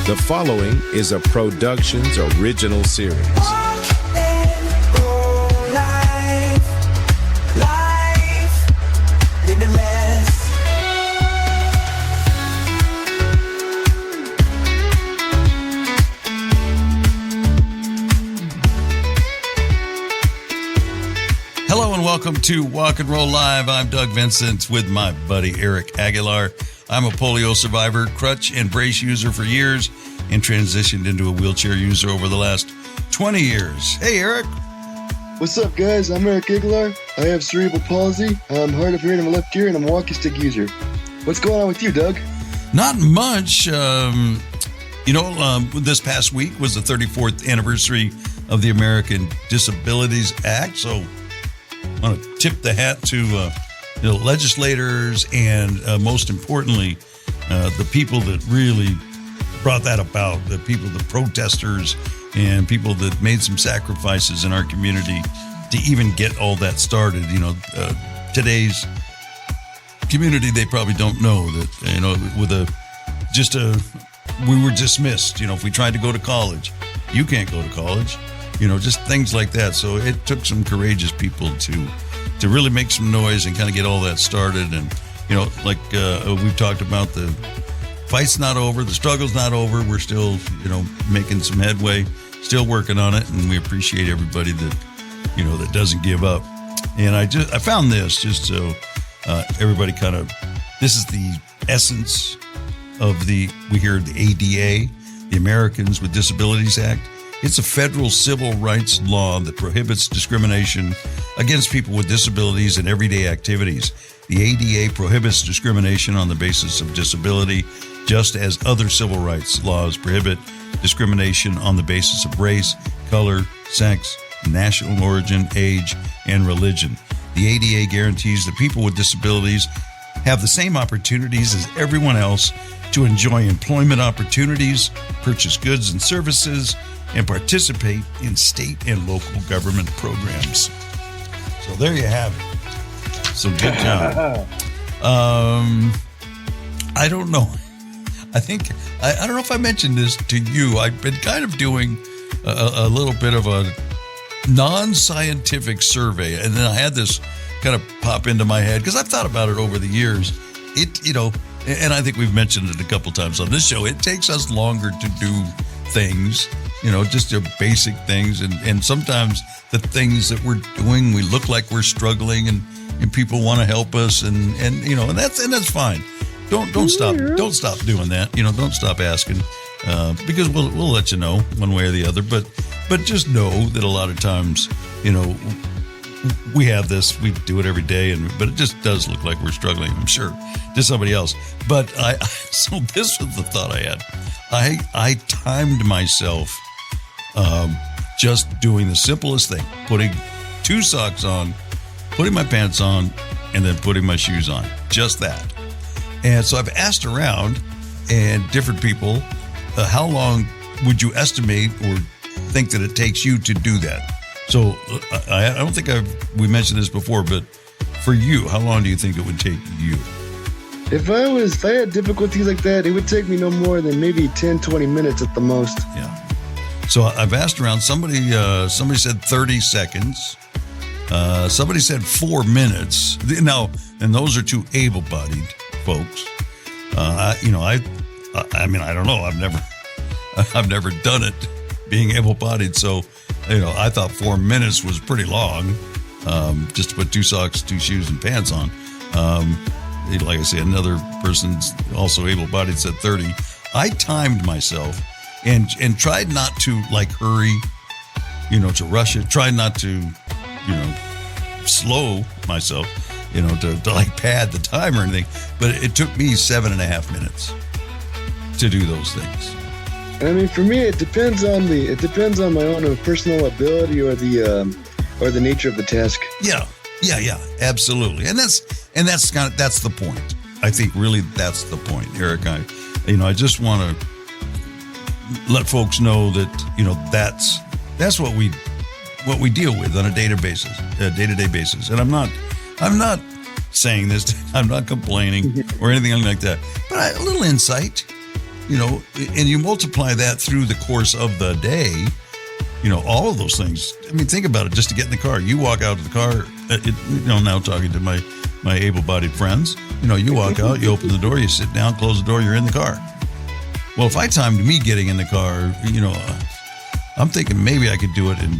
The following is a Productions original series. Hello and welcome to Walk and Roll Live. I'm Doug Vincent with my buddy Eric Aguilar. I'm a polio survivor, crutch and brace user for years, and transitioned into a wheelchair user over the last 20 years. Hey, Eric. What's up, guys? I'm Eric Aguilar. I have cerebral palsy. I'm hard of hearing in my left ear, and I'm a walkie stick user. What's going on with you, Doug? Not much. This past week was the 34th anniversary of the American Disabilities Act, so I want to tip the hat to legislators and most importantly, the people that really brought that about, the people, the protesters and people that made some sacrifices in our community to even get all that started. Today's community, they probably don't know that, we were dismissed. If we tried to go to college, you can't go to college. Just things like that. So it took some courageous people to really make some noise and kind of get all that started. And, we've talked about, the fight's not over, the struggle's not over. We're still, making some headway, still working on it. And we appreciate everybody that doesn't give up. And I found this just so everybody this is the essence of we hear the ADA, the Americans with Disabilities Act. It's a federal civil rights law that prohibits discrimination against people with disabilities in everyday activities. The ADA prohibits discrimination on the basis of disability, just as other civil rights laws prohibit discrimination on the basis of race, color, sex, national origin, age, and religion. The ADA guarantees that people with disabilities have the same opportunities as everyone else to enjoy employment opportunities, purchase goods and services, and participate in state and local government programs. So there you have it. So good job. I don't know. I don't know if I mentioned this to you. I've been kind of doing a little bit of a non-scientific survey, and then I had this kind of pop into my head because I've thought about it over the years. And I think we've mentioned it a couple times on this show. It takes us longer to do things, just your basic things. And sometimes the things that we're doing, we look like we're struggling and people want to help us. And that's fine. Don't stop doing that. Don't stop asking, because we'll let you know one way or the other. But just know that a lot of times, we have this, we do it every day, but it just does look like we're struggling, I'm sure, to somebody else. But so this was the thought I had. I timed myself just doing the simplest thing, putting 2 socks on, putting my pants on, and then putting my shoes on. Just that. And so I've asked around and different people, how long would you estimate or think that it takes you to do that? So I don't think we mentioned this before, but for you, how long do you think it would take you? If I had difficulties like that, it would take me no more than maybe 10, 20 minutes at the most. Yeah. So I've asked around. Somebody said 30 seconds. Somebody said 4 minutes. Now, and those are 2 able-bodied folks. I don't know. I've never done it being able-bodied. So, I thought 4 minutes was pretty long, just to put 2 socks, 2 shoes, and pants on. Like I say, another person's also able-bodied said 30. I timed myself and tried not to hurry, to rush it. Tried not to, slow myself, to pad the time or anything. But it took me 7.5 minutes to do those things. I mean, for me, it depends on my own personal ability or the nature of the task. Yeah, absolutely. And that's the point. I think really that's the point, Eric. I just want to let folks know that that's what we deal with on a day-to-day basis. And I'm not saying this, I'm not complaining or anything like that, but a little insight and you multiply that through the course of the day, all of those things. I mean, think about it. Just to get in the car, you walk out of the car, now talking to my able-bodied friends, you walk out, you open the door, you sit down, close the door, you're in the car. Well, if I timed me getting in the car, I'm thinking maybe I could do it in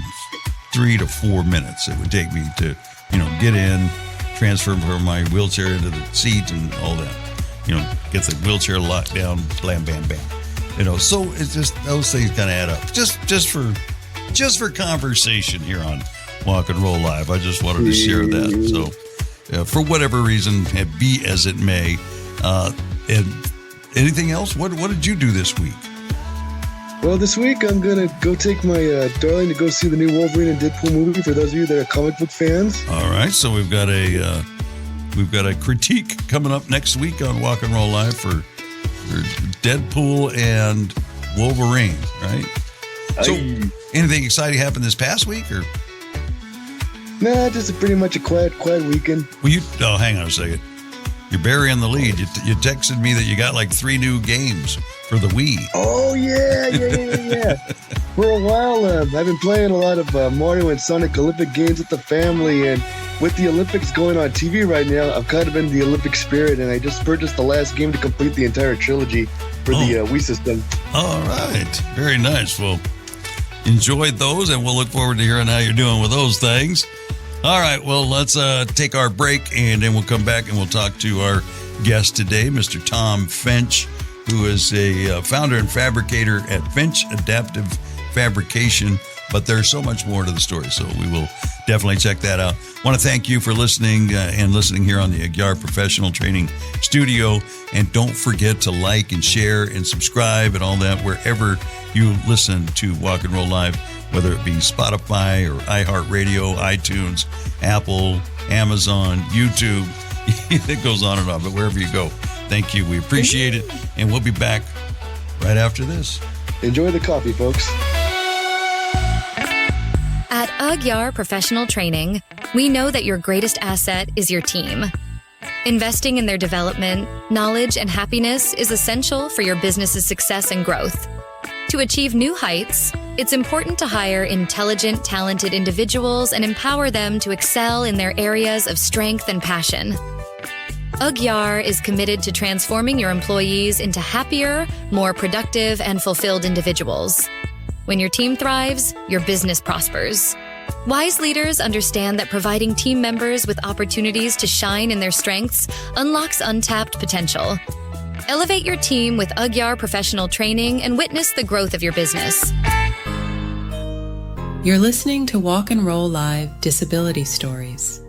3 to 4 minutes. It would take me to, get in, transfer from my wheelchair into the seat and all that. Get the wheelchair locked down, blam, bam, bam. So it's just those things kind of add up. Just for conversation here on Walk and Roll Live. I just wanted to share that. So for whatever reason, be as it may. And anything else? What did you do this week? Well, this week I'm going to go take my darling to go see the new Wolverine and Deadpool movie for those of you that are comic book fans. All right. So we've got a critique coming up next week on Walk and Roll Live for Deadpool and Wolverine, right? So anything exciting happened this past week or? Nah, just pretty much a quiet weekend. Well, hang on a second. You're burying the lead. You texted me that you got like 3 new games for the Wii. Oh, yeah. For a while, I've been playing a lot of Mario and Sonic Olympic games with the family, and with the Olympics going on TV right now, I've kind of been in the Olympic spirit, and I just purchased the last game to complete the entire trilogy for the Wii system. All right. Very nice. Well, enjoyed those, and we'll look forward to hearing how you're doing with those things. All right, well, let's take our break, and then we'll come back and we'll talk to our guest today, Mr. Tom Finch, who is a founder and fabricator at Finch Adaptive Fabrication. But there's so much more to the story, so we will definitely check that out. I want to thank you for listening and listening here on the Aguiar Professional Training Studio. And don't forget to like and share and subscribe and all that wherever you listen to Walk and Roll Live, whether it be Spotify or iHeartRadio, iTunes, Apple, Amazon, YouTube. It goes on and on, but wherever you go. Thank you. We appreciate it. And we'll be back right after this. Enjoy the coffee, folks. At Aguiar Professional Training, we know that your greatest asset is your team. Investing in their development, knowledge, and happiness is essential for your business's success and growth. To achieve new heights, it's important to hire intelligent, talented individuals and empower them to excel in their areas of strength and passion. Aguiar is committed to transforming your employees into happier, more productive, and fulfilled individuals. When your team thrives, your business prospers. Wise leaders understand that providing team members with opportunities to shine in their strengths unlocks untapped potential. Elevate your team with Aguiar Professional Training and witness the growth of your business. You're listening to Walk and Roll Live Disability Stories.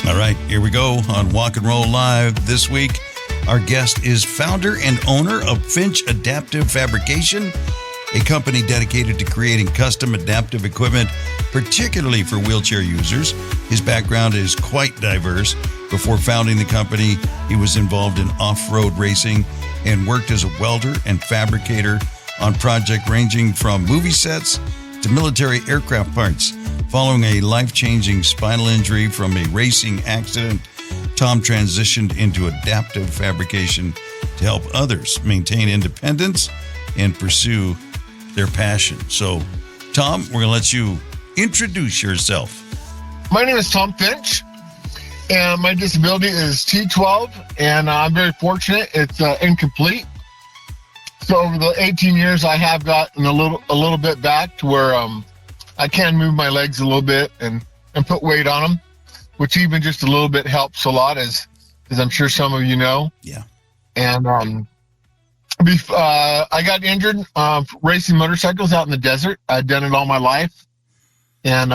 All right, here we go on Walk and Roll Live this week. Our guest is founder and owner of Finch Adaptive Fabrication, a company dedicated to creating custom adaptive equipment, particularly for wheelchair users. His background is quite diverse. Before founding the company, he was involved in off-road racing and worked as a welder and fabricator on projects ranging from movie sets to military aircraft parts. Following a life-changing spinal injury from a racing accident, Tom transitioned into adaptive fabrication to help others maintain independence and pursue their passion. So, Tom, we're going to let you introduce yourself. My name is Tom Finch, and my disability is T12, and I'm very fortunate. It's incomplete. So over the 18 years, I have gotten a little bit back to where I can move my legs a little bit and put weight on them, which even just a little bit helps a lot, as I'm sure some of you know. Yeah. And I got injured racing motorcycles out in the desert. I'd done it all my life. And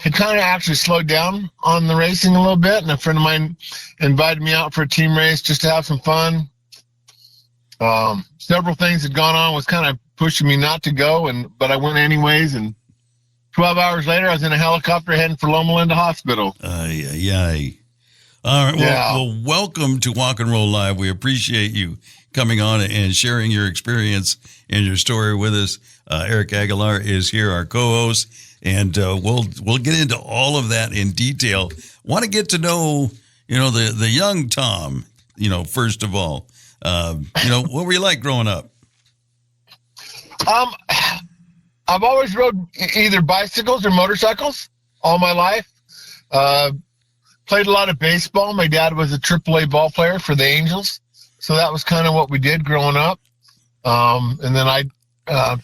it kind of actually slowed down on the racing a little bit. And a friend of mine invited me out for a team race just to have some fun. Several things had gone on was kind of pushing me not to go, but I went anyways. And 12 hours later, I was in a helicopter heading for Loma Linda Hospital. All right. Well, welcome to Walk and Roll Live. We appreciate you coming on and sharing your experience and your story with us. Eric Aguilar is here, our co-host, and we'll get into all of that in detail. Want to get to know the young Tom, first of all, what were you like growing up? I've always rode either bicycles or motorcycles all my life. Played a lot of baseball. My dad was a AAA ball player for the Angels, so that was kind of what we did growing up. And then I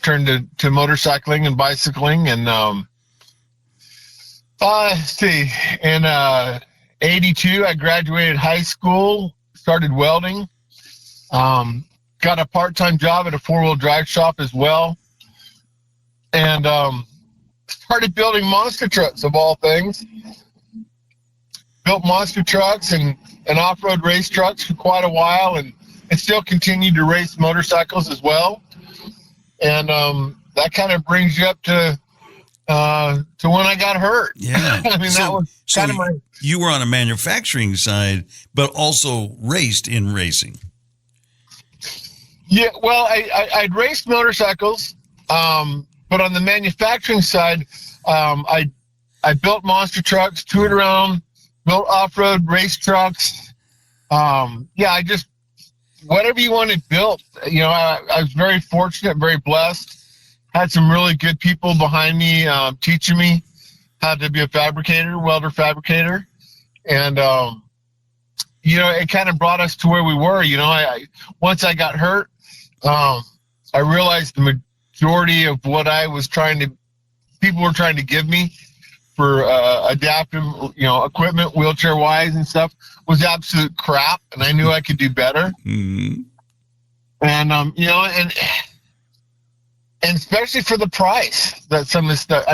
turned to motorcycling and bicycling, and let's see, in 82, I graduated high school, started welding, got a part-time job at a four-wheel drive shop as well, and started building monster trucks, of all things. Built monster trucks and off-road race trucks for quite a while, and still continued to race motorcycles as well. And that kind of brings you up to when I got hurt. Yeah. I mean, that was kind of my... You were on a manufacturing side, but also raced in racing. Yeah, well, I'd raced motorcycles, but on the manufacturing side, I built monster trucks, toured around, built off-road race trucks. I just, whatever you wanted built. I was very fortunate, very blessed. Had some really good people behind me teaching me how to be a welder fabricator. And, it kind of brought us to where we were. Once I got hurt, I realized the majority of what people were trying to give me for adaptive, equipment, wheelchair-wise and stuff, was absolute crap, and I knew I could do better. Mm-hmm. And and especially for the price that some of this stuff.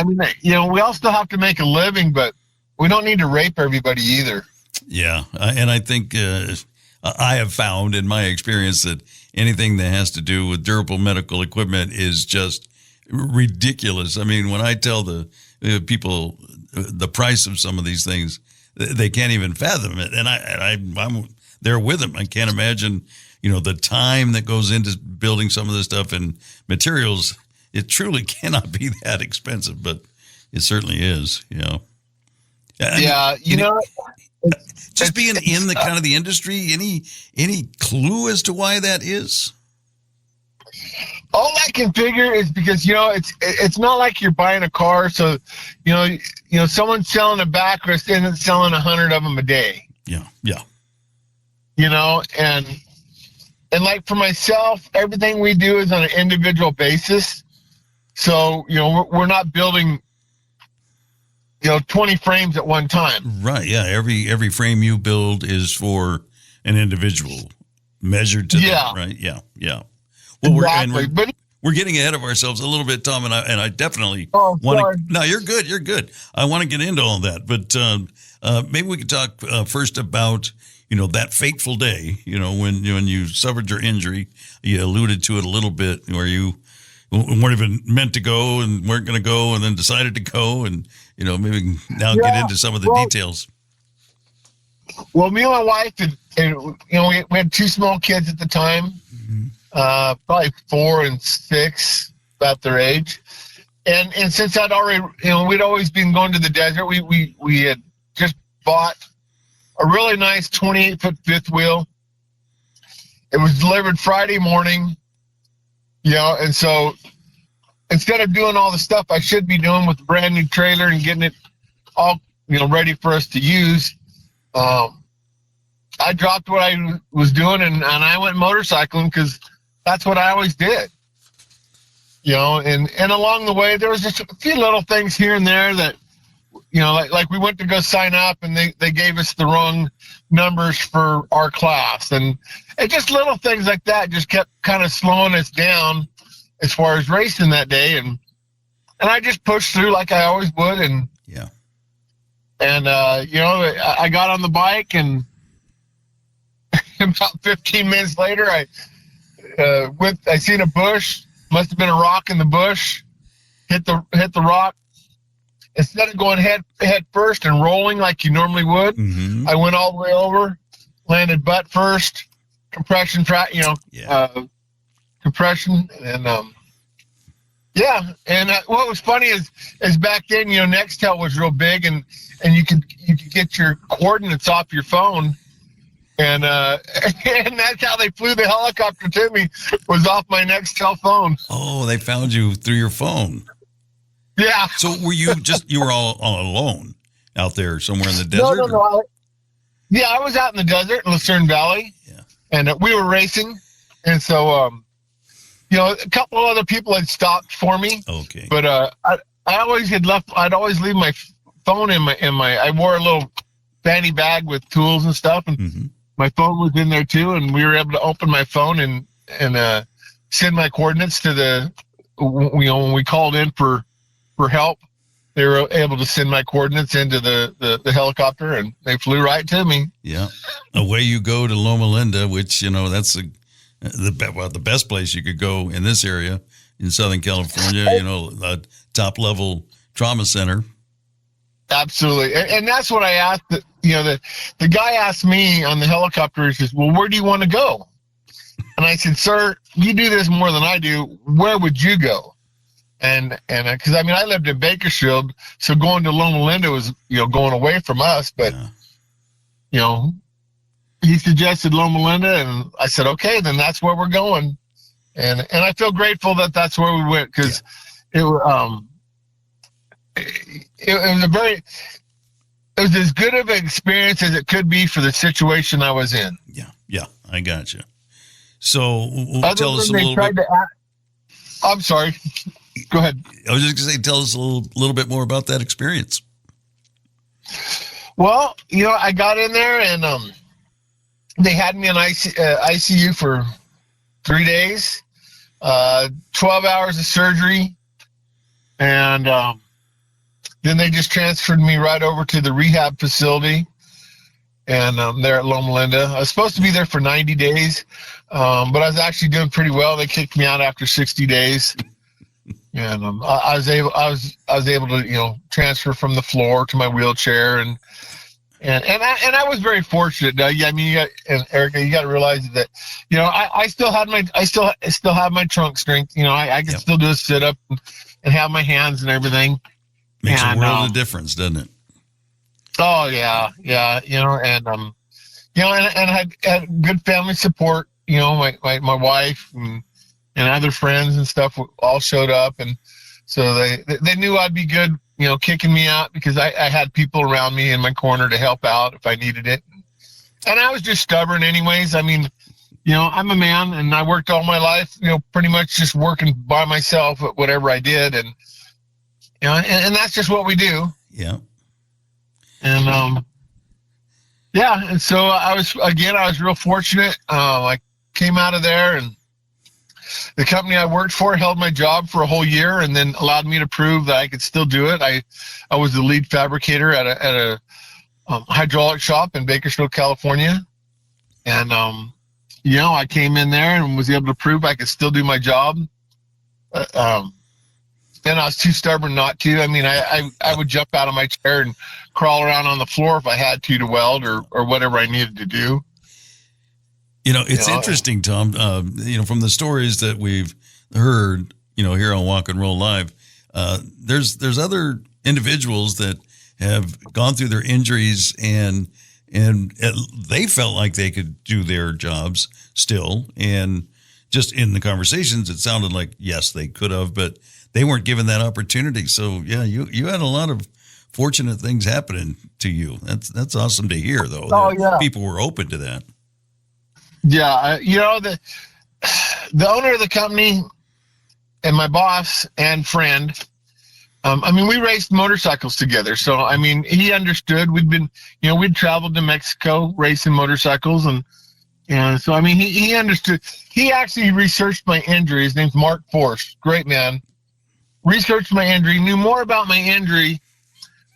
We all still have to make a living, but we don't need to rape everybody either. Yeah, and I think I have found in my experience that anything that has to do with durable medical equipment is just ridiculous. I mean, when I tell the people the price of some of these things, they can't even fathom it, and I'm there with them. I can't imagine, the time that goes into building some of this stuff and materials. It truly cannot be that expensive, but it certainly is. Just being in the kind of the industry, any clue as to why that is? All I can figure is because it's not like you're buying a car, so someone's selling a backrest and it's selling 100 of them a day. Yeah. And like for myself, everything we do is on an individual basis. So we're not building 20 frames at one time. Right. Yeah. Every frame you build is for an individual, measured to them, right? Yeah. Well, exactly. we're getting ahead of ourselves a little bit, Tom, and I definitely want to. No, you're good. I want to get into all that, but maybe we could talk first about that fateful day. When you suffered your injury. You alluded to it a little bit, where you weren't even meant to go and weren't going to go, and then decided to go, and maybe we can now get into some of the details. Well, me and my wife, we had two small kids at the time. Mm-hmm. Probably 4 and 6, about their age. And since I'd already, we'd always been going to the desert, we had just bought a really nice 28-foot fifth wheel. It was delivered Friday morning, and so instead of doing all the stuff I should be doing with the brand new trailer and getting it all, ready for us to use, I dropped what I was doing and I went motorcycling because that's what I always did. And along the way, there was just a few little things here and there that, like we went to go sign up and they gave us the wrong numbers for our class. And it just little things like that just kept kind of slowing us down as far as racing that day. And I just pushed through like I always would. And, I got on the bike, and about 15 minutes later, I seen a bush, must have been a rock in the bush, hit the rock. Instead of going head first and rolling like you normally would, mm-hmm. I went all the way over, landed butt first, compression, compression, and Yeah, and what was funny is back then, Nextel was real big, and you could get your coordinates off your phone, and and that's how they flew the helicopter to me, was off my Nextel phone. Oh, they found you through your phone. Yeah. So you were all alone out there somewhere in the desert? No. I was out in the desert in Lucerne Valley, and we were racing, and so a couple of other people had stopped for me. Okay. But I always had left. I'd always leave my phone in my. I wore a little fanny bag with tools and stuff, and my phone was in there too. And we were able to open my phone and send my coordinates to the. When we called in for help, they were able to send my coordinates into the helicopter, and they flew right to me. Yeah. Away you go to Loma Linda, which that's the best place you could go in this area in Southern California, a top level trauma center. Absolutely. And that's what I asked. The guy asked me on the helicopter, he says, well, where do you want to go? And I said, sir, you do this more than I do. Where would you go? And because I lived in Bakersfield, so going to Loma Linda was, going away from us, but, he suggested Loma Linda, and I said, okay, then that's where we're going. And I feel grateful that that's where we went, because it was it was as good of an experience as it could be for the situation I was in. Yeah, I got you. So tell us a little bit. I'm sorry. Go ahead. I was just going to say, tell us a little bit more about that experience. Well, I got in there, and they had me in ICU for 3 days, 12 hours of surgery, and then they just transferred me right over to the rehab facility, and there at Loma Linda. I was supposed to be there for 90 days, but I was actually doing pretty well. They kicked me out after 60 days, and I was able to transfer from the floor to my wheelchair, and I was very fortunate, Doug. And Erica, you got to realize that, I still have my trunk strength. I can still do a sit up and have my hands and everything. Makes a world of difference, doesn't it? Oh yeah. And I had good family support. My wife and other friends and stuff all showed up, and so they knew I'd be good. Kicking me out, because I had people around me in my corner to help out if I needed it. And I was just stubborn anyways. I'm a man, and I worked all my life, pretty much just working by myself at whatever I did. And, and that's just what we do. Yeah. And, and so I was real fortunate. I came out of there, and the company I worked for held my job for a whole year, and then allowed me to prove that I could still do it. I was the lead fabricator at a hydraulic shop in Bakersfield, California, and I came in there and was able to prove I could still do my job. And I was too stubborn not to. I would jump out of my chair and crawl around on the floor if I had to weld or whatever I needed to do. It's interesting, Tom, from the stories that we've heard, here on Walk and Roll Live, there's other individuals that have gone through their injuries and they felt like they could do their jobs still. And just in the conversations, it sounded like, yes, they could have, but they weren't given that opportunity. So, yeah, you had a lot of fortunate things happening to you. That's awesome to hear, though. Oh, yeah. People were open to that. Yeah, the owner of the company and my boss and friend, we raced motorcycles together. So, he understood. We'd traveled to Mexico racing motorcycles. And so, he understood. He actually researched my injury. His name's Mark Force. Great man. Researched my injury, knew more about my injury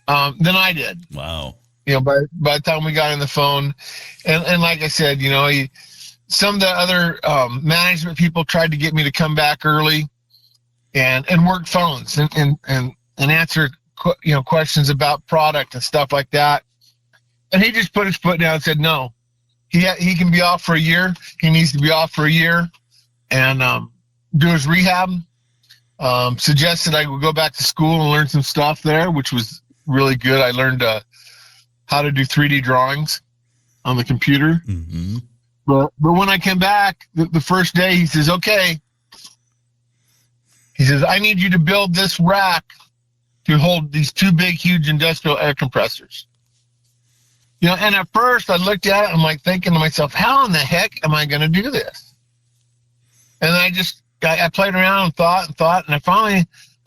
than I did. Wow. By the time we got on the phone. And like I said, some of the other management people tried to get me to come back early and work phones and answer questions about product and stuff like that. And he just put his foot down and said, no, he can be off for a year. He needs to be off for a year and do his rehab. suggested I would go back to school and learn some stuff there, which was really good. I learned how to do 3D drawings on the computer. Mm-hmm. But when I came back the first day, he says, okay. He says, I need you to build this rack to hold these two big, huge industrial air compressors. You know, and at first I looked at it, I'm like thinking to myself, how in the heck am I going to do this? And I played around and thought, and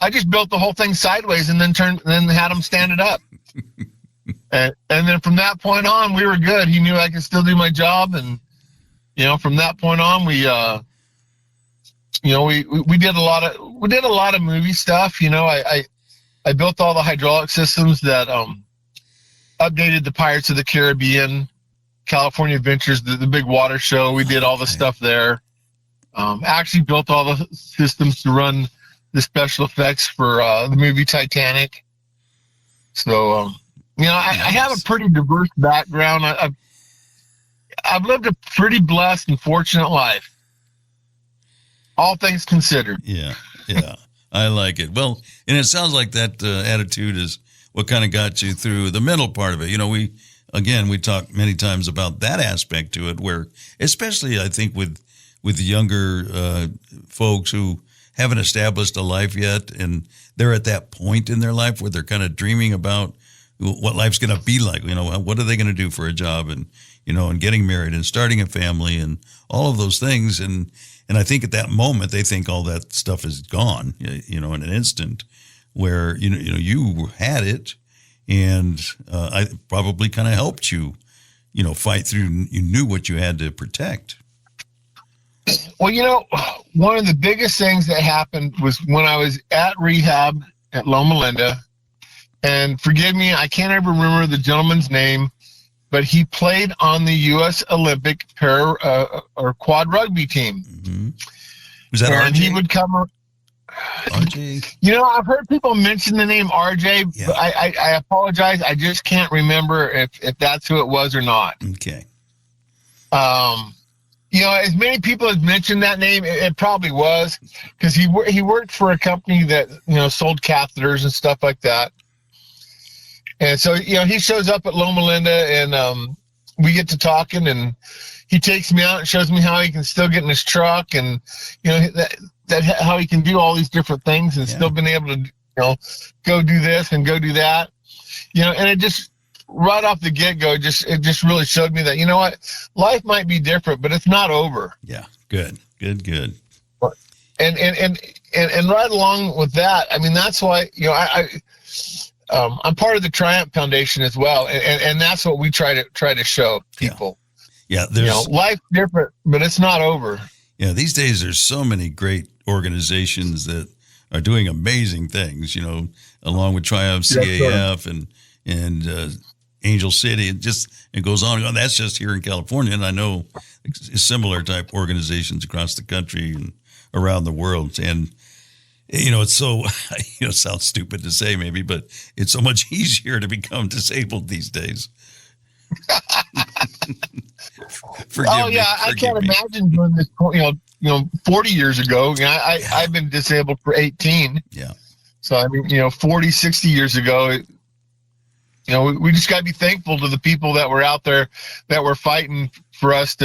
I just built the whole thing sideways and then had him stand it up. and then from that point on, we were good. He knew I could still do my job. And, you know, from that point on, we did a lot of movie stuff. You know, I built all the hydraulic systems that, updated the Pirates of the Caribbean, California Adventures, the big water show. We did all the stuff there. Actually built all the systems to run the special effects for the movie Titanic. So, you know, I have a pretty diverse background. I've lived a pretty blessed and fortunate life, all things considered. Yeah, I like it. Well, and it sounds like that attitude is what kind of got you through the mental part of it. You know, we talked many times about that aspect to it, where especially I think with the younger folks who haven't established a life yet, and they're at that point in their life where they're kind of dreaming about what life's going to be like. You know, what are they going to do for a job, and you know, and getting married and starting a family and all of those things. And I think at that moment they think all that stuff is gone. You know, in an instant. Where you had it, and I probably kind of helped you, you know, fight through. You knew what you had to protect. Well, you know, one of the biggest things that happened was when I was at rehab at Loma Linda, and forgive me, I can't ever remember the gentleman's name, but he played on the U.S. Olympic or quad rugby team. Mm-hmm. Was that and RJ? He would come. RJ? You know, I've heard people mention the name RJ, Yeah. but I apologize. I just can't remember if that's who it was or not. Okay. You know, as many people have mentioned that name, it probably was, because he worked for a company that, you know, sold catheters and stuff like that. And so, you know, he shows up at Loma Linda, and we get to talking, and he takes me out and shows me how he can still get in his truck, and, you know, that how he can do all these different things and still been able to, you know, go do this and go do that, you know. And it just right off the get-go, it just really showed me that, you know what, life might be different, but it's not over. Yeah. Good. And right along with that, I mean, that's why, you know, I'm part of the Triumph Foundation as well, and that's what we try to show people. Yeah, you know, life's different, but it's not over. Yeah, these days there's so many great organizations that are doing amazing things, you know, along with Triumph, CAF, and Angel City. It goes on and on. That's just here in California, and I know similar type organizations across the country and around the world. And you know, it's so, you know, it sounds stupid to say maybe, but it's so much easier to become disabled these days. Forgive me. I can't imagine doing this. You know, 40 years ago. You know, I've been disabled for 18. Yeah. So I mean, you know, 40, 60 years ago, you know, we just got to be thankful to the people that were out there that were fighting for us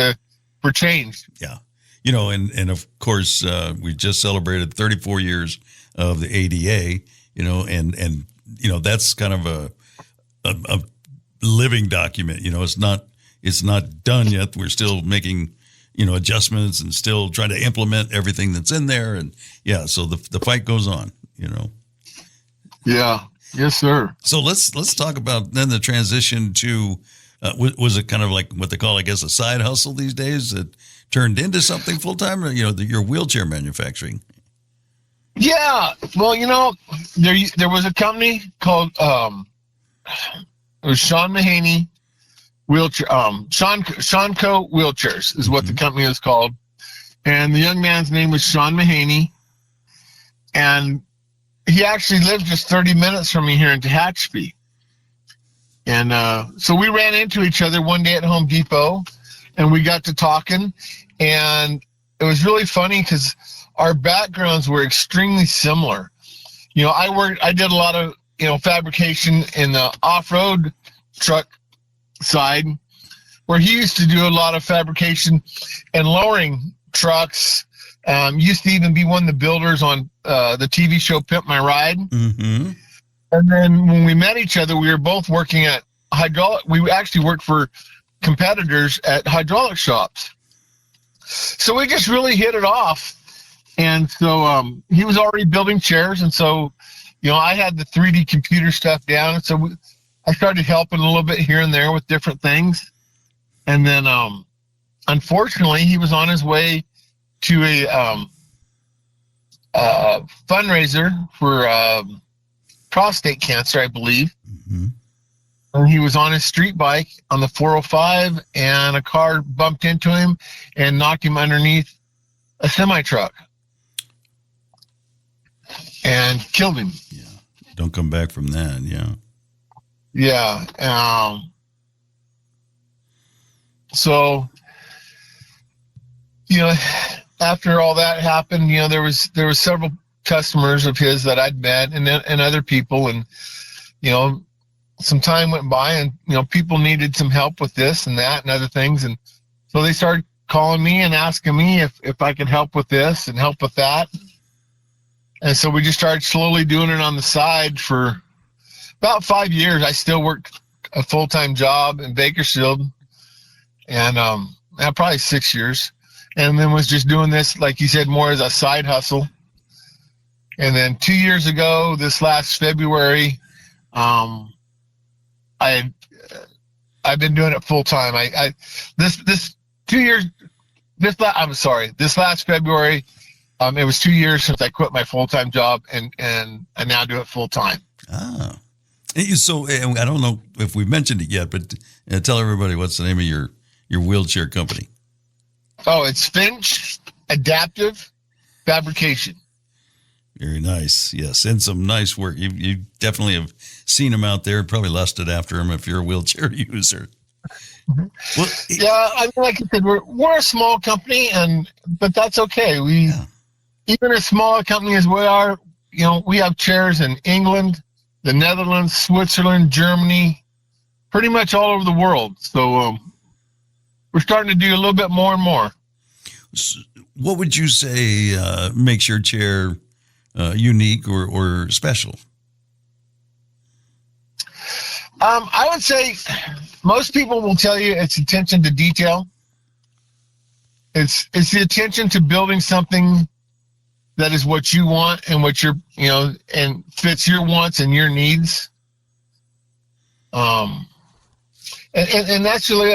for change. Yeah. You know, and of course, we just celebrated 34 years of the ADA. You know, and you know, that's kind of a living document. You know, it's not done yet. We're still making, you know, adjustments and still trying to implement everything that's in there. And yeah, so the fight goes on, you know. Yeah. Yes, sir. So let's talk about then the transition to, was it kind of like what they call, I guess, a side hustle these days that turned into something full time? You know, your wheelchair manufacturing. Yeah. Well, you know, there was a company called it was Sean Mahaney Wheelchair. Seanco Wheelchairs is what the company is called, and the young man's name was Sean Mahaney, and he actually lived just 30 minutes from me here in Tehachapi. And so we ran into each other one day at Home Depot, and we got to talking, and it was really funny because our backgrounds were extremely similar. You know, I did a lot of, you know, fabrication in the off-road truck side, where he used to do a lot of fabrication and lowering trucks. Used to even be one of the builders on the TV show Pimp My Ride. Mm-hmm. And then when we met each other, we were both working at hydraulic. We actually worked for competitors at hydraulic shops. So we just really hit it off. And so he was already building chairs. And so, you know, I had the 3D computer stuff down. And so I started helping a little bit here and there with different things. And then, unfortunately, he was on his way to a fundraiser for prostate cancer, I believe. Mm-hmm. And he was on his street bike on the 405, and a car bumped into him and knocked him underneath a semi-truck and killed him. Yeah. Don't come back from that. Yeah. Yeah. So, you know, after all that happened, you know, there was several customers of his that I'd met and other people, and, you know, some time went by, and, you know, people needed some help with this and that and other things. And so they started calling me and asking me if I could help with this and help with that. And so we just started slowly doing it on the side for about 5 years. I still worked a full-time job in Bakersfield, and probably 6 years. And then was just doing this, like you said, more as a side hustle. And then 2 years ago, this last February, I've been doing it full time. This last February, it was 2 years since I quit my full time job, and I now do it full time. Ah, so I don't know if we mentioned it yet, but tell everybody what's the name of your wheelchair company. Oh, it's Finch Adaptive Fabrication. Very nice. Yes, and some nice work. You definitely have seen them out there. Probably lusted after them if you're a wheelchair user. Well, yeah, I mean, like I said, we're a small company, but that's okay. Even as small a company as we are, you know, we have chairs in England, the Netherlands, Switzerland, Germany, pretty much all over the world. So we're starting to do a little bit more and more. What would you say makes your chair unique or special? I would say most people will tell you it's attention to detail. It's the attention to building something that is what you want and what you're, you know, and fits your wants and your needs. And that's really,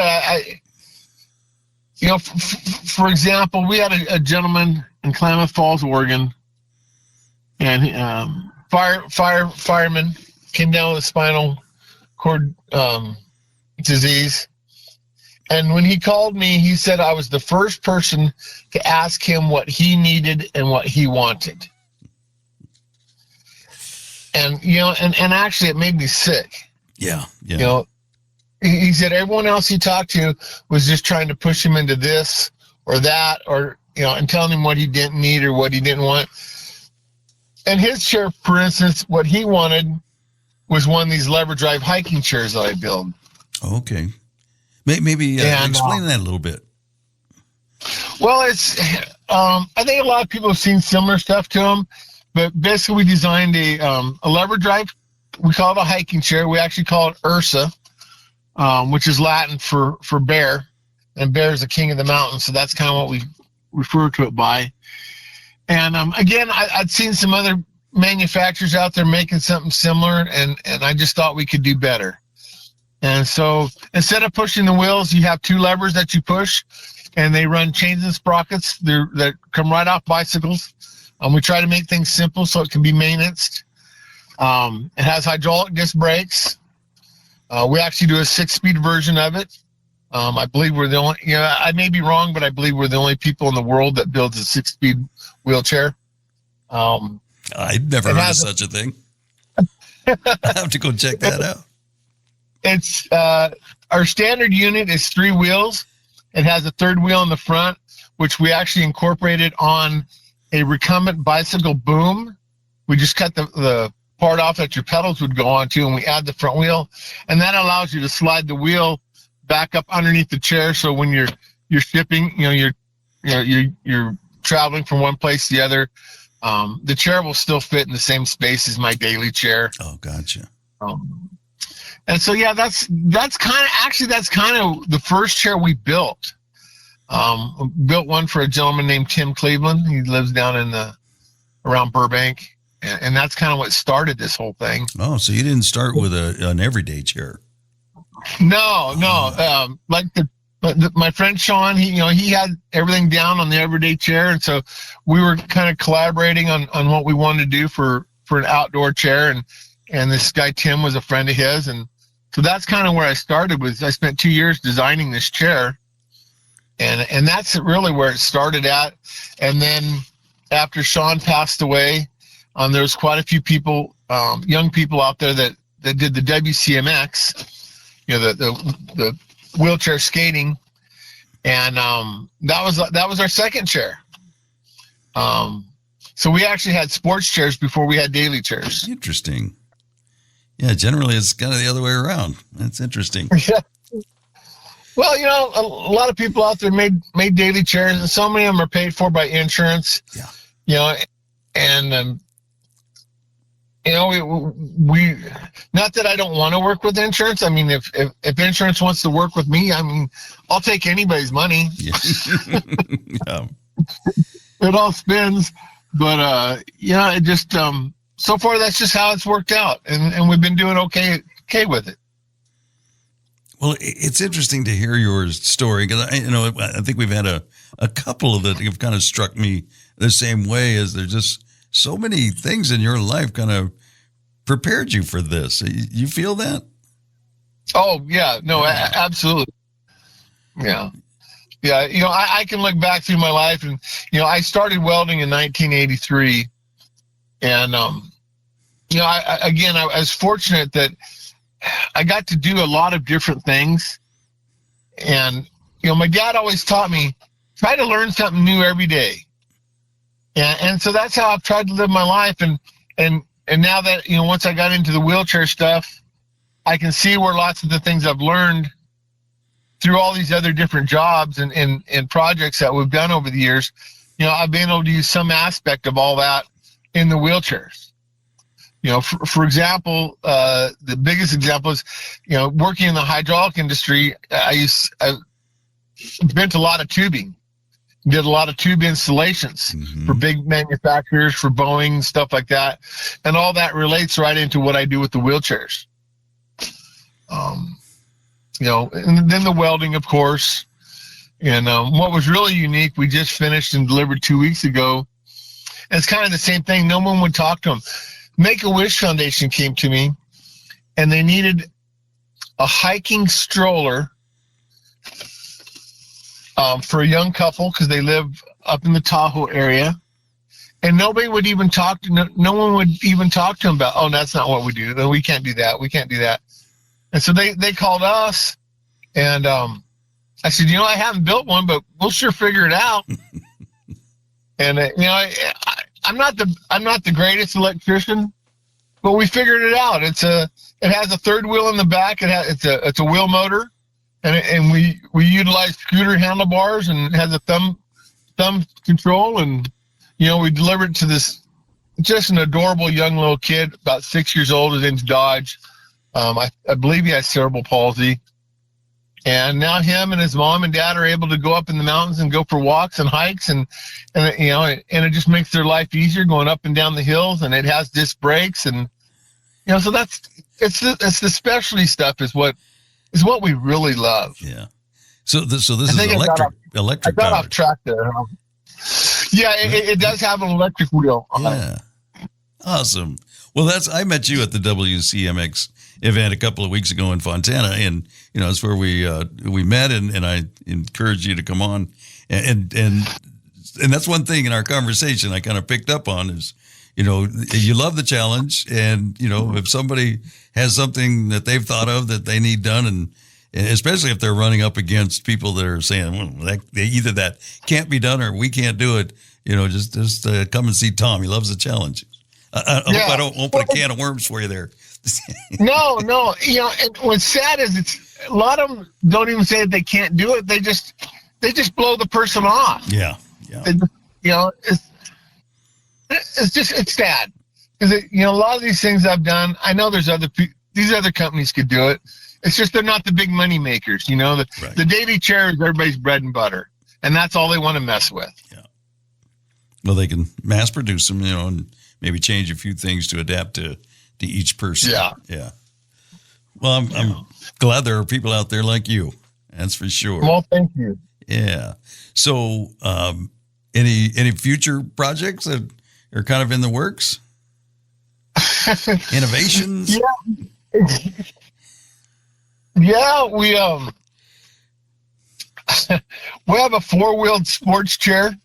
you know, for example, we had a gentleman in Klamath Falls, Oregon, and fireman came down with a spinal cord disease. And when he called me, he said I was the first person to ask him what he needed and what he wanted. And, you know, and actually it made me sick. Yeah. You know, he said everyone else he talked to was just trying to push him into this or that, or, you know, and telling him what he didn't need or what he didn't want. And his chair, for instance, what he wanted was one of these lever drive hiking chairs that I build. Okay. Maybe explain that a little bit. Well, it's I think a lot of people have seen similar stuff to them, but basically we designed a lever drive. We call it a hiking chair. We actually call it Ursa, which is Latin for bear, and bear is the king of the mountains, so that's kind of what we refer to it by. And again, I'd seen some other manufacturers out there making something similar, and I just thought we could do better. And so instead of pushing the wheels, you have two levers that you push, and they run chains and sprockets that come right off bicycles. We try to make things simple so it can be maintained. It has hydraulic disc brakes. We actually do a 6-speed version of it. I believe we're the only, you know, I may be wrong, but I believe we're the only people in the world that builds a 6-speed wheelchair. I'd never heard of such a thing. I have to go check that out. It's our standard unit is 3 wheels. It has a third wheel in the front, which we actually incorporated on a recumbent bicycle boom. We just cut the part off that your pedals would go onto, and we add the front wheel, and that allows you to slide the wheel back up underneath the chair. So when you're shipping, you're traveling from one place to the other, the chair will still fit in the same space as my daily chair. Oh, gotcha. And so, yeah, that's kind of the first chair we built. Built one for a gentleman named Tim Cleveland. He lives down around Burbank. And that's kind of what started this whole thing. Oh, so you didn't start with an everyday chair? No. Like my friend Sean, he had everything down on the everyday chair, and so we were kind of collaborating on what we wanted to do for an outdoor chair. And this guy Tim was a friend of his, and so that's kind of where I started. I spent 2 years designing this chair, and that's really where it started at. And then after Sean passed away, there was quite a few people, young people out there that did the WCMX, the wheelchair skating, and that was our second chair. So we actually had sports chairs before we had daily chairs. Interesting. Yeah, generally it's kind of the other way around. That's interesting. Yeah. Well, a lot of people out there made daily chairs, and so many of them are paid for by insurance. Yeah. And we not that I don't want to work with insurance. I mean, if insurance wants to work with me, I mean, I'll take anybody's money. Yeah. It all spins, but it just so far that's just how it's worked out, and we've been doing okay with it. Well, it's interesting to hear your story, because I think we've had a couple that have kind of struck me the same way, as there's just so many things in your life kind of prepared you for this. You feel that? Oh, yeah. No, absolutely. Yeah. Yeah. I can look back through my life, and, I started welding in 1983. And, I was fortunate that I got to do a lot of different things. And, my dad always taught me, try to learn something new every day. And so that's how I've tried to live my life. And now that, once I got into the wheelchair stuff, I can see where lots of the things I've learned through all these other different jobs and projects that we've done over the years, I've been able to use some aspect of all that in the wheelchairs. For example, the biggest example is, working in the hydraulic industry, I bent a lot of tubing. Did a lot of tube installations for big manufacturers, for Boeing, stuff like that. And all that relates right into what I do with the wheelchairs. And then the welding, of course. And what was really unique, we just finished and delivered 2 weeks ago. And it's kind of the same thing. No one would talk to them. Make-A-Wish Foundation came to me, and they needed a hiking stroller for a young couple, because they live up in the Tahoe area, and nobody would even talk to. No one would even talk to them about. Oh, that's not what we do. No, we can't do that. We can't do that. And so they called us, and I said, I haven't built one, but we'll sure figure it out. And I'm not the greatest electrician, but we figured it out. It has a third wheel in the back. It's a wheel motor. And we utilize scooter handlebars, and it has a thumb control, and we delivered it to this just an adorable young little kid, about 6 years old. His name's Dodge. I believe he has cerebral palsy, and now him and his mom and dad are able to go up in the mountains and go for walks and hikes, and it just makes their life easier going up and down the hills. And it has disc brakes, and so it's the specialty stuff is what we really love. Yeah. So this is electric. I got off track there. Yeah, it does have an electric wheel. Yeah. Awesome. Well, I met you at the WCMX event a couple of weeks ago in Fontana, and that's where we met, and I encouraged you to come on, and that's one thing in our conversation I kind of picked up on is, you love the challenge, and if somebody has something that they've thought of that they need done, And especially if they're running up against people that are saying, well, either that can't be done or we can't do it. Just come and see Tom. He loves the challenge. I hope I don't open a can of worms for you there. No. And what's sad is a lot of them don't even say that they can't do it. They just blow the person off. Yeah. It's sad because a lot of these things I've done. I know these other companies could do it. It's just they're not the big money makers. The daily chair is everybody's bread and butter, and that's all they want to mess with. Yeah. Well, they can mass produce them, and maybe change a few things to adapt to each person. Yeah. Well, I'm glad there are people out there like you. That's for sure. Well, thank you. Yeah. So, any future projects that are kind of in the works? Innovations? Yeah, we we have a 4-wheeled sports chair.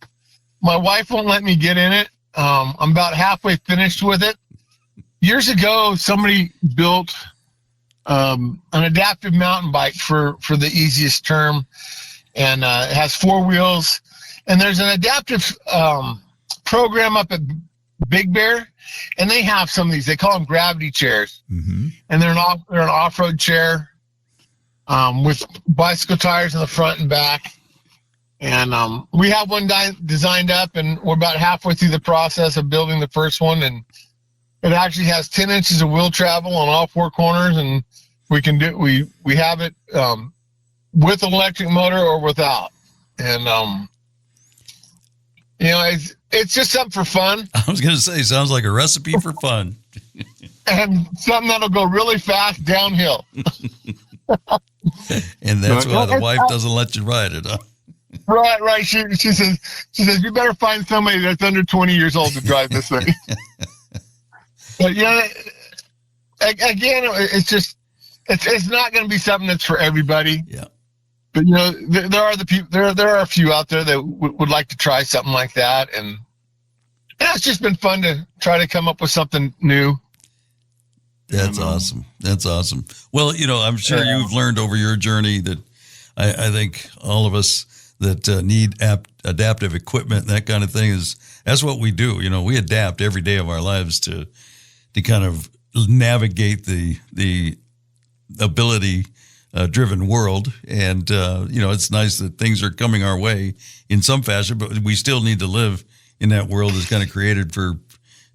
My wife won't let me get in it. I'm about halfway finished with it. Years ago, somebody built an adaptive mountain bike for the easiest term, and it has 4 wheels. And there's an adaptive program up at Big Bear, and they have some of these. They call them gravity chairs, and they're an off-road chair with bicycle tires in the front and back. And we have one designed up, and we're about halfway through the process of building the first one. And it actually has 10 inches of wheel travel on all 4 corners, and we have it with an electric motor or without. And it's just something for fun. I was going to say, sounds like a recipe for fun. And something that'll go really fast downhill. And that's why the wife doesn't let you ride it, huh? Right. She says, you better find somebody that's under 20 years old to drive this thing. But again, it's not going to be something that's for everybody. Yeah. But there are the people. There are a few out there that would like to try something like that, and it's just been fun to try to come up with something new. That's awesome. That's awesome. Well, I'm sure you've learned over your journey that I think all of us that need adaptive equipment and that kind of thing that's what we do. We adapt every day of our lives to kind of navigate the ability driven world. And, it's nice that things are coming our way in some fashion, but we still need to live in that world that's kind of created for,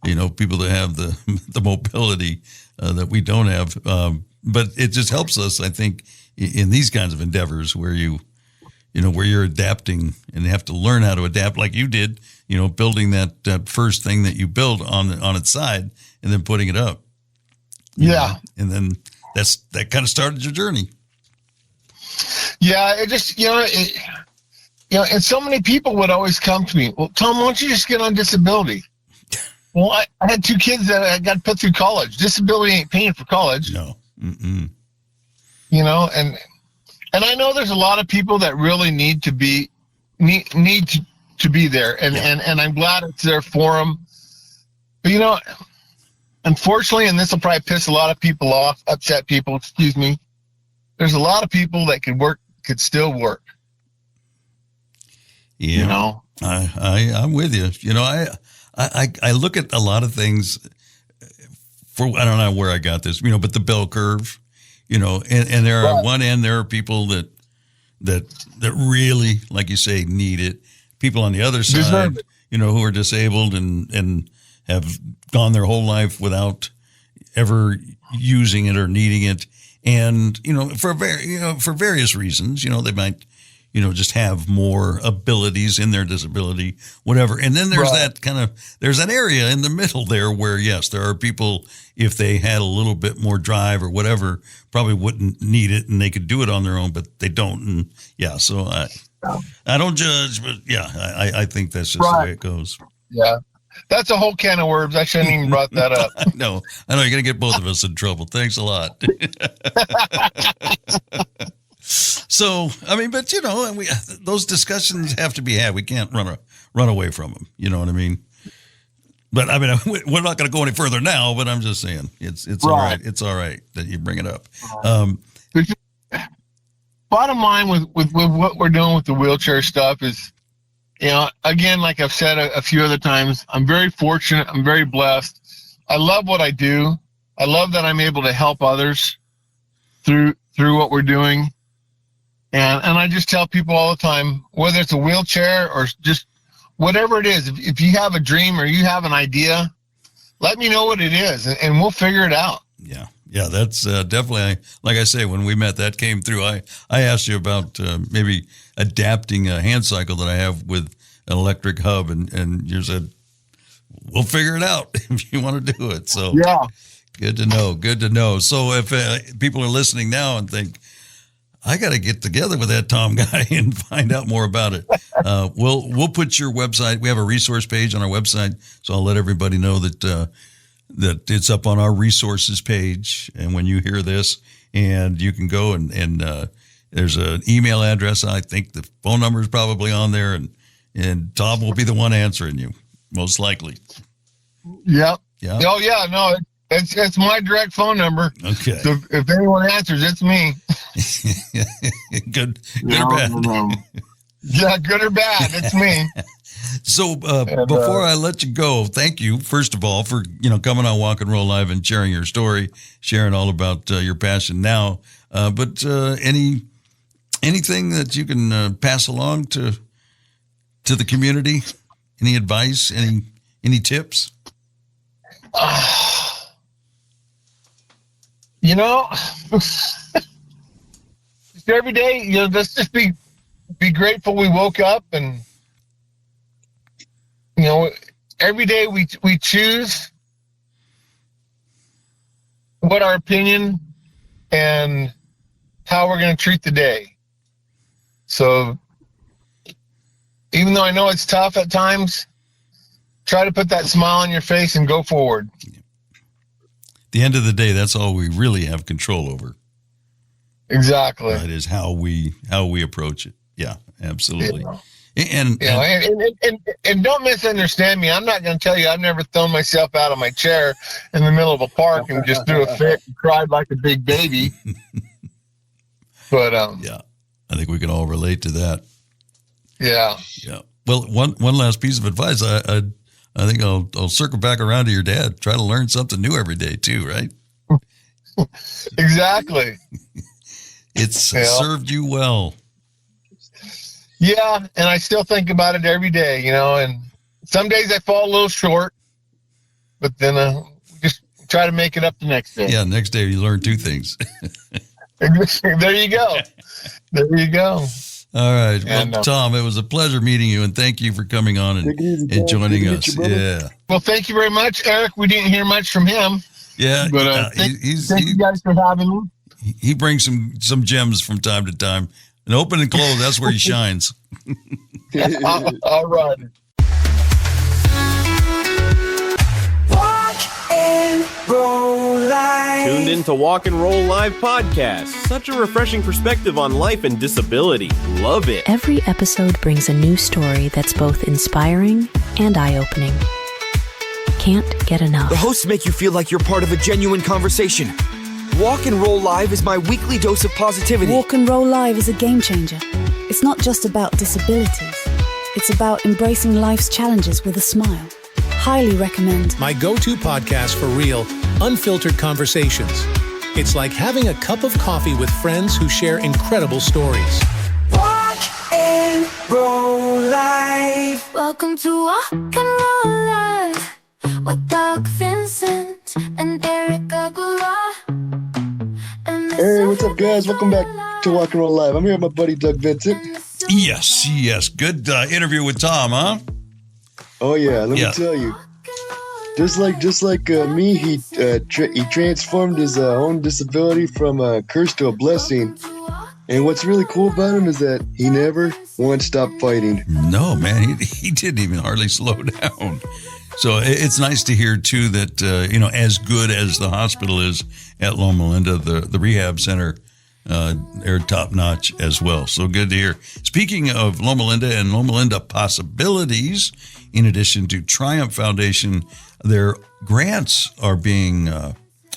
people that have the mobility that we don't have. But it just helps us, I think, in these kinds of endeavors where where you're adapting and have to learn how to adapt like you did, building that first thing that you build on its side and then putting it up. Yeah. And then that kind of started your journey. Yeah. It just, and so many people would always come to me, well, Tom, why don't you just get on disability? Well, I had 2 kids that I got put through college. Disability ain't paying for college. No. Mm-mm. And I know there's a lot of people that really need to be there, and I'm glad it's there for them. But unfortunately, and this will probably piss a lot of people off, upset people. Excuse me. There's a lot of people that could still work. Yeah, I'm with you. I look at a lot of things. I don't know where I got this, but the bell curve. And there are one end, there are people that really, like you say, need it. People on the other side, who are disabled and have gone their whole life without ever using it or needing it. And, for various reasons, they might, just have more abilities in their disability, whatever. And then there's there's an area in the middle there where, yes, there are people, if they had a little bit more drive or whatever, probably wouldn't need it and they could do it on their own, but they don't. And so I don't judge, but I think that's just the way it goes. Yeah. That's a whole can of worms. I shouldn't even brought that up. I know you're going to get both of us in trouble. Thanks a lot. So, but those discussions have to be had. We can't run away from them. You know what I mean? But we're not going to go any further now, but I'm just saying it's all right. It's all right that you bring it up. bottom line with what we're doing with the wheelchair stuff is, again, like I've said a few other times, I'm very fortunate. I'm very blessed. I love what I do. I love that I'm able to help others through what we're doing. And I just tell people all the time, whether it's a wheelchair or just whatever it is, if you have a dream or you have an idea, let me know what it is, and we'll figure it out. Yeah. Yeah, that's definitely, like I say, when we met, that came through. I asked you about maybe adapting a hand cycle that I have with an electric hub, and you said, we'll figure it out if you want to do it. So yeah, good to know. Good to know. So if people are listening now and think, I got to get together with that Tom guy and find out more about it, we'll put your website. We have a resource page on our website, so I'll let everybody know that it's up on our resources page. And when you hear this, and you can go and there's an email address. I think the phone number is probably on there, and Tom will be the one answering you, most likely. Yep. Yeah. Oh yeah, no, it's my direct phone number. Okay. So if anyone answers, it's me. Good or bad? No. Yeah, good or bad, it's me. So before I let you go, thank you, first of all, for coming on Walk and Roll Live and sharing your story, sharing all about your passion now. But anything that you can pass along to the community? Any advice? Any tips? Just every day, let's just be grateful we woke up, and every day we choose what our opinion and how we're going to treat the day. So even though I know it's tough at times, try to put that smile on your face and go forward. At the end of the day, that's all we really have control over. Exactly. That is how we approach it. Yeah, absolutely. Yeah. And don't misunderstand me. I'm not going to tell you I've never thrown myself out of my chair in the middle of a park and just threw a fit and cried like a big baby. But yeah, I think we can all relate to that. Yeah. Yeah. Well, one last piece of advice. I think I'll circle back around to your dad. Try to learn something new every day too, right? Exactly. It's served you well. Yeah, and I still think about it every day, and some days I fall a little short, but then just try to make it up the next day. Yeah, next day you learn two things. There you go. There you go. All right. Well, Tom, it was a pleasure meeting you, and thank you for coming on and joining us. Yeah. Well, thank you very much, Eric. We didn't hear much from him. Yeah, but thank you guys for having me. He brings some gems from time to time. And open and close, that's where he shines. All right. Walk and Roll Live. Tuned in to Walk and Roll Live podcast. Such a refreshing perspective on life and disability. Love it. Every episode brings a new story that's both inspiring and eye-opening. Can't get enough. The hosts make you feel like you're part of a genuine conversation. Walk and Roll Live is my weekly dose of positivity. Walk and Roll Live is a game changer. It's not just about disabilities. It's about embracing life's challenges with a smile. Highly recommend. My go-to podcast for real, unfiltered conversations. It's like having a cup of coffee with friends who share incredible stories. Walk and Roll Live. Welcome to Walk and Roll Live with Doug Vincent and Eric Aguilar. Hey, what's up, guys? Welcome back to Walk and Roll Live. I'm here with my buddy Doug Vincent. Yes. Good interview with Tom, huh? Oh yeah, let me tell you. Just like me, he transformed his own disability from a curse to a blessing. And what's really cool about him is that he never once stopped fighting. No, man, he didn't even hardly slow down. So it's nice to hear, too, that, as good as the hospital is at Loma Linda, the rehab center, they're top notch as well. So good to hear. Speaking of Loma Linda and Loma Linda possibilities, in addition to Triumph Foundation, their grants are being,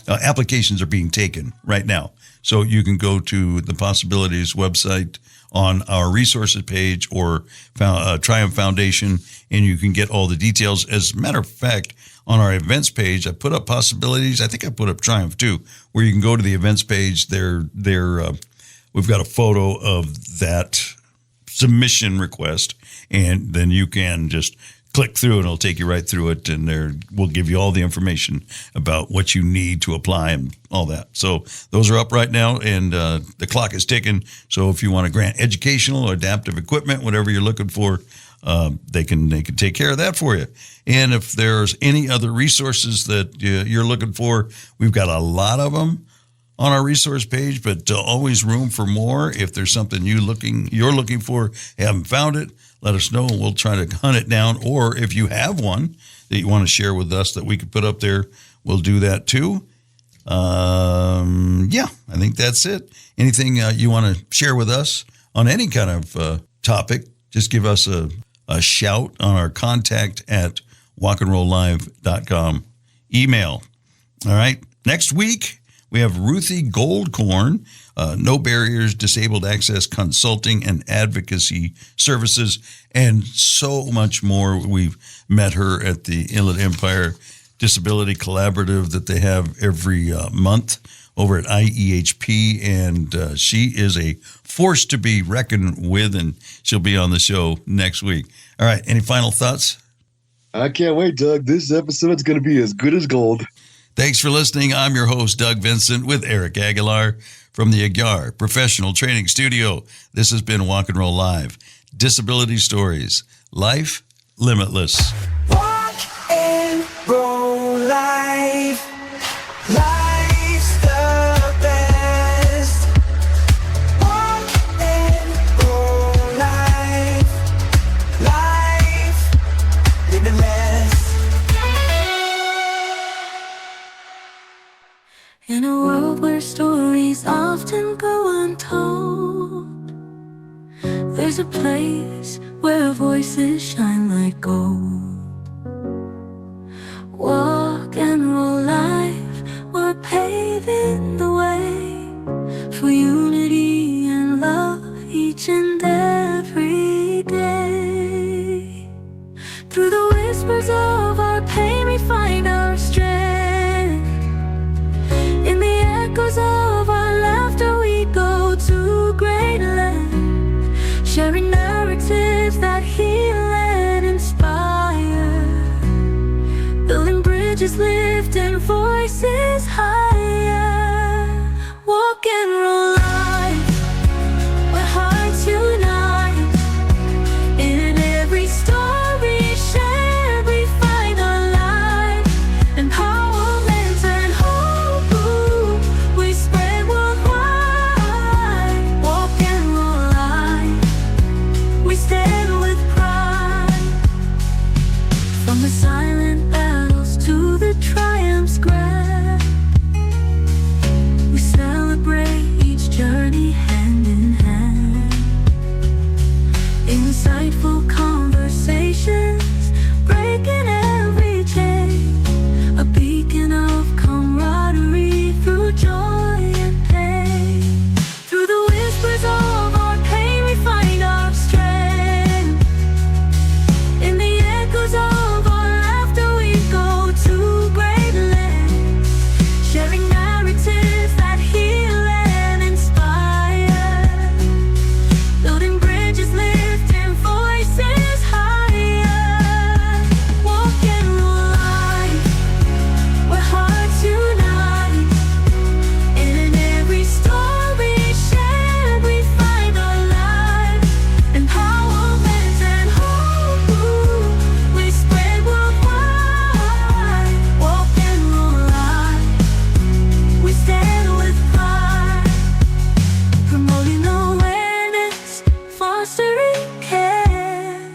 applications are being taken right now. So you can go to the Possibilities website on our resources page or Triumph Foundation, and you can get all the details. As a matter of fact, on our events page, I put up Possibilities. I think I put up Triumph too, where you can go to the events page. We've got a photo of that submission request, and then you can just click through and it'll take you right through it, and there we'll give you all the information about what you need to apply and all that. So those are up right now, and the clock is ticking. So if you want to grant educational or adaptive equipment, whatever you're looking for, they can take care of that for you. And if there's any other resources that you're looking for, we've got a lot of them on our resource page, but always room for more. If there's something you're looking for, haven't found it, let us know. We'll try to hunt it down. Or if you have one that you want to share with us that we could put up there, we'll do that too. Yeah, I think that's it. Anything you want to share with us on any kind of topic, just give us a shout on our contact at walkandrolllive.com email. All right. Next week, we have Ruthie Goldcorn, No Barriers, Disabled Access Consulting and Advocacy Services, and so much more. We've met her at the Inland Empire Disability Collaborative that they have every month over at IEHP, and she is a force to be reckoned with, and she'll be on the show next week. All right, any final thoughts? I can't wait, Doug. This episode's going to be as good as gold. Thanks for listening. I'm your host, Doug Vincent, with Eric Aguilar from the Aguilar Professional Training Studio. This has been Walk and Roll Live. Disability Stories. Life Limitless. Walk and roll live. Life's the best. Walk and roll live. Life limitless. In a world where stories often go untold, there's a place where voices shine like gold. Walk and roll life, we're paving the way for unity and love each and every day. Through the whispers of our pain we find our strength. In the echoes of our laughter we go to great land, sharing narratives that heal and inspire, building bridges, lifting voices higher. Walk and roll life, where hearts unite. In every story shared we find our light, empowerment and hope we spread worldwide. Walk and roll life, we stand with pride. From the silent battles to the triumphs grand, we celebrate each journey hand in hand. Insightful conversations, breaking every chain, a beacon of camaraderie through joy and pain. Through the whispers of our pain we find our strength. In the echoes of our laughter we go to great lands, sharing narratives that heal and inspire, building bridges, lifting voices higher. Walk and roll life, where hearts unite. In every story shared we find our light, empowerment and hope we spread worldwide. Walk and roll life, we stand with pride, promoting awareness, fostering care,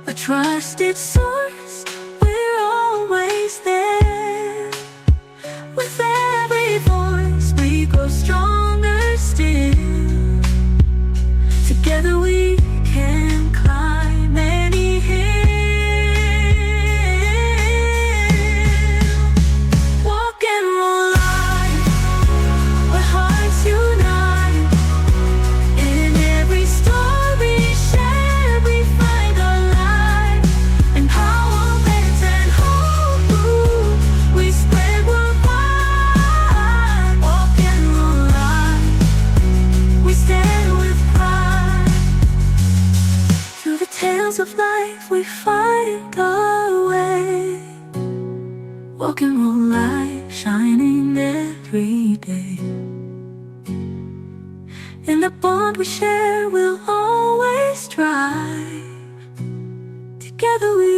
a trusted source, we're always there. With every voice we grow stronger still. Together we can climb any hill. Walk and roll life, where hearts battles of life we find our way. Rock and roll life shining every day. In the bond we share we'll always strive. Together we